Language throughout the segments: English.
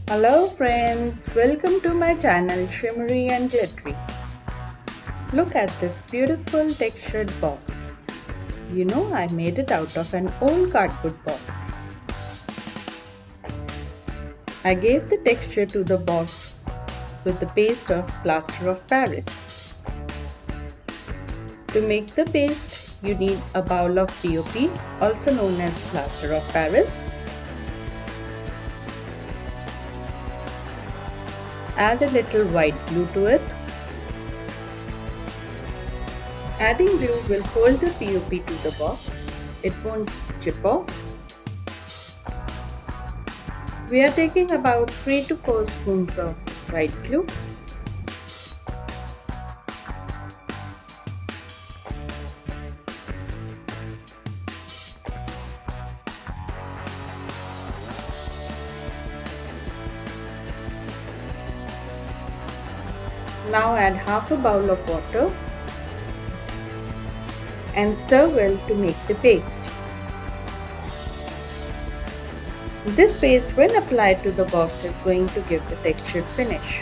Hello friends, welcome to my channel Shimmery and Glittery. Look at this beautiful textured box. You know, I made it out of an old cardboard box. I gave the texture to the box with the paste of Plaster of Paris. To make the paste, you need a bowl of POP, also known as Plaster of Paris. Add a little white glue to it. Adding glue will hold the POP to the box. It won't chip off. We are taking about 3 to 4 spoons of white glue. Now add half a bowl of water and stir well to make the paste. This paste, when applied to the box, is going to give the textured finish.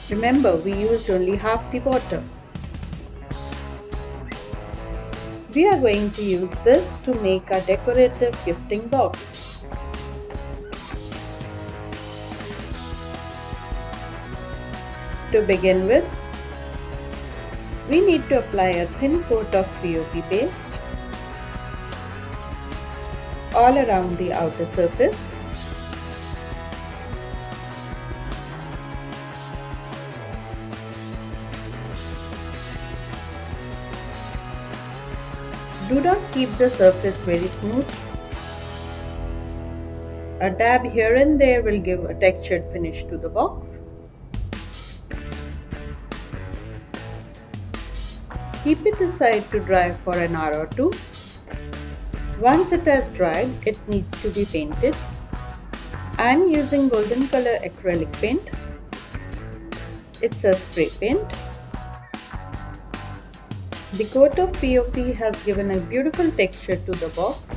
Remember, we used only half the water. We are going to use this to make our decorative gifting box. To begin with, we need to apply a thin coat of POP paste all around the outer surface. Do not keep the surface very smooth. A dab here and there will give a textured finish to the box. Keep it aside to dry for an hour or two. Once it has dried, it needs to be painted. I am using golden color acrylic paint. It's a spray paint. The coat of POP has given a beautiful texture to the box,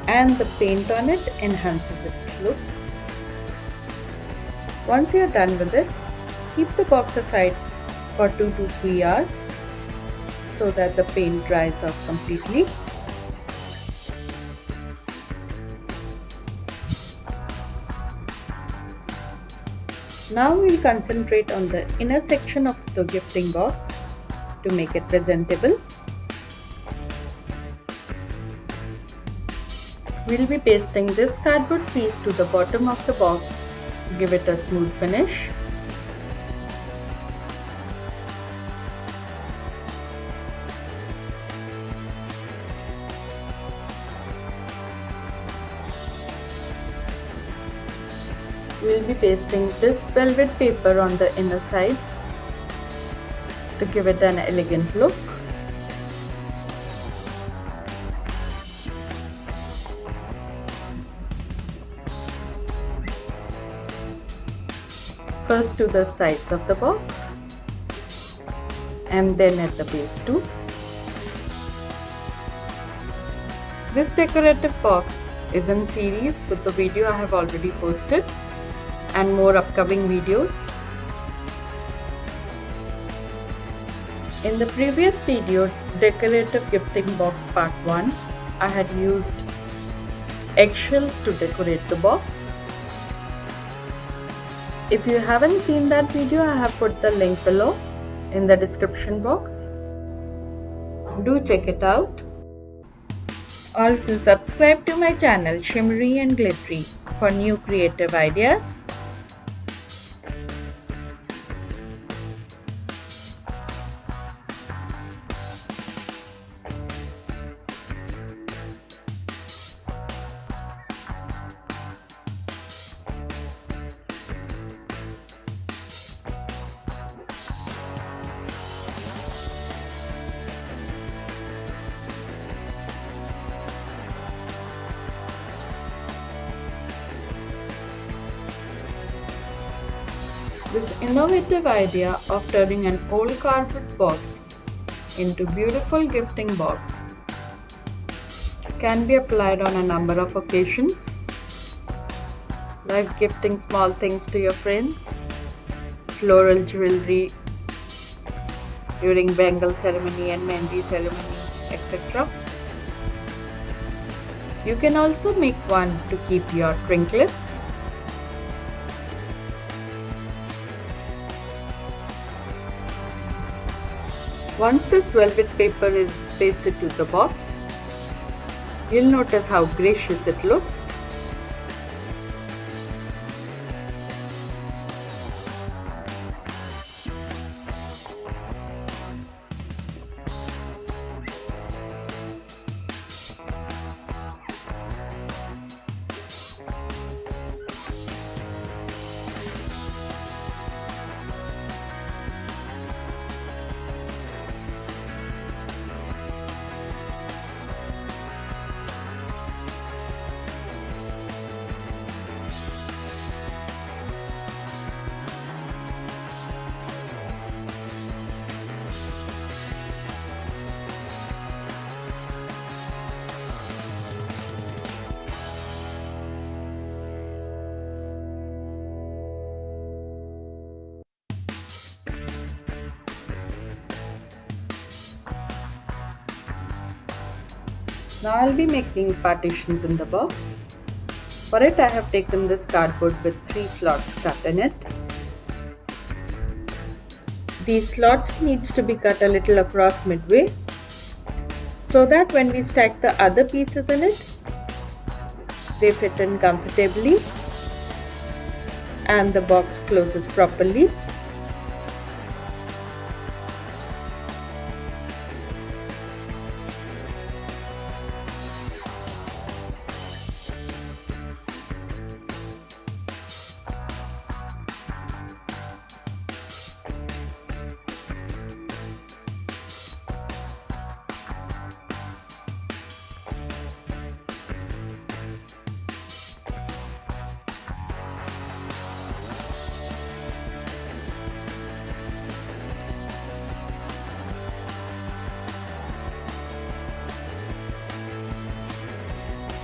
and the paint on it enhances its look. Once you are done with it, keep the box aside for 2 to 3 hours so that the paint dries off completely. Now we will concentrate on the inner section of the gifting box to make it presentable. We will be pasting this cardboard piece to the bottom of the box to give it a smooth finish. We will be pasting this velvet paper on the inner side to give it an elegant look. First to the sides of the box and then at the base too. This decorative box is in series with the video I have already posted and more upcoming videos. In the previous video, Decorative Gifting Box Part 1, I had used eggshells to decorate the box. If you haven't seen that video, I have put the link below in the description box. Do check it out. Also subscribe to my channel Shimmery and Glittery for new creative ideas. This innovative idea of turning an old cardboard box into beautiful gifting box can be applied on a number of occasions, like gifting small things to your friends, floral jewelry during bangle ceremony and mehndi ceremony, etc. You can also make one to keep your trinkets. Once this velvet paper is pasted to the box, you'll notice how gracious it looks. Now I'll be making partitions in the box. For it I have taken this cardboard with 3 slots cut in it. These slots needs to be cut a little across midway so that when we stack the other pieces in it, they fit in comfortably and the box closes properly.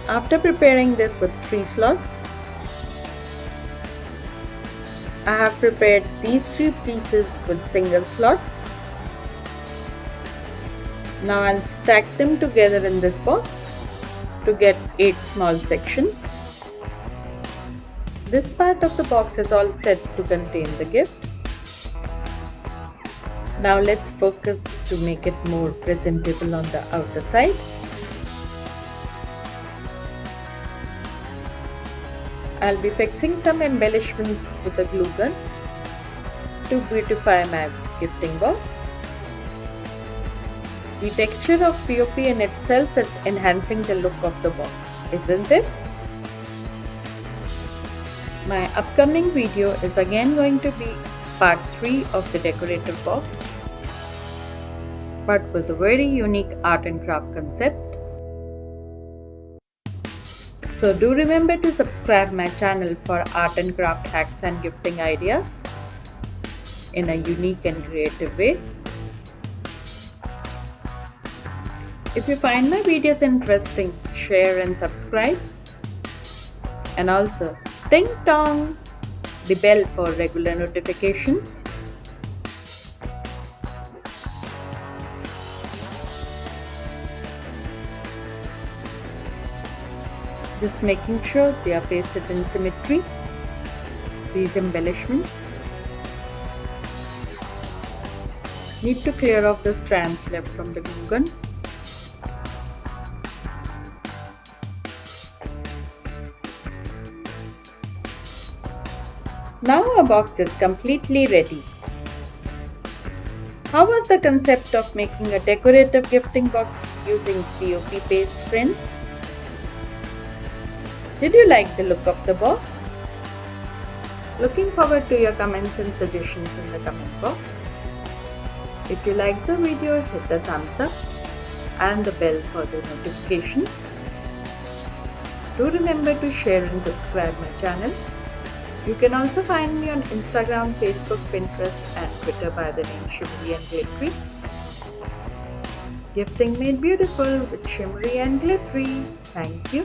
After preparing this with 3 slots, I have prepared these 3 pieces with single slots. Now I'll stack them together in this box to get 8 small sections. This part of the box is all set to contain the gift. Now let's focus to make it more presentable on the outer side. I'll be fixing some embellishments with a glue gun to beautify my gifting box. The texture of POP in itself is enhancing the look of the box, isn't it? My upcoming video is again going to be part 3 of the decorative box, but with a very unique art and craft concept. So do remember to subscribe my channel for art and craft hacks and gifting ideas in a unique and creative way. If you find my videos interesting, share and subscribe. And also ding dong the bell for regular notifications. Just making sure they are pasted in symmetry, these embellishments. Need to clear off the strands left from the glue gun. Now our box is completely ready. How was the concept of making a decorative gifting box using POP paste, friends? Did you like the look of the box? Looking forward to your comments and suggestions in the comment box. If you like the video, hit the thumbs up and the bell for the notifications. Do remember to share and subscribe my channel. You can also find me on Instagram, Facebook, Pinterest and Twitter by the name Shimmery and Glittery. Gifting made beautiful with shimmery and glittery. Thank you.